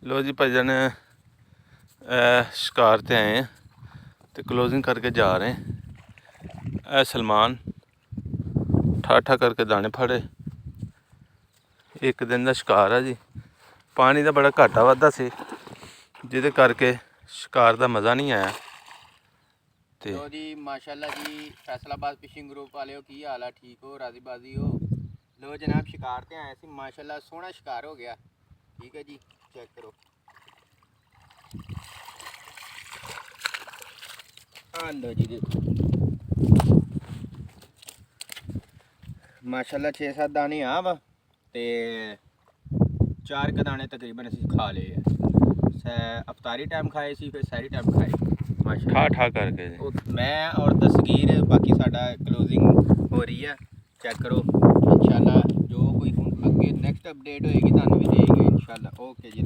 लो जी भाईजान शिकार ते आए हैं तो क्लोजिंग करके जा रहे हैं। सलमान ठाठा करके दाने फाड़े। एक दिन का शिकार है जी। पानी का बड़ा घाटा वाधा सी जिहदे करके शिकार का मज़ा नहीं आया। लो जी माशाल्लाह जी फैसलाबाद फिशिंग ग्रुप वाले हो, की हाल है? ठीक हो, राजी बाजी हो? लो जनाब शिकार ते आए सी, माशाल्लाह सोहना शिकार हो गया। ठीक है जी, चेक करो। हाँ लो जी देखो माशाल्लाह 6-7 दाने आ वा ते 4 क दाने तकरीबन असीं खा लए है। अफतारी टाइम खाए सी, फिर सारी टाइम खाए माशाल्लाह ठा करके। मैं और दस्तगीर बाकी साडा क्लोजिंग हो रही है। चेक करो इंशाल्लाह जो कोई हुण अगे नैक्सट अपडेट होएगी तुहानूं भी देंगे इंशाल्लाह। ओके जी।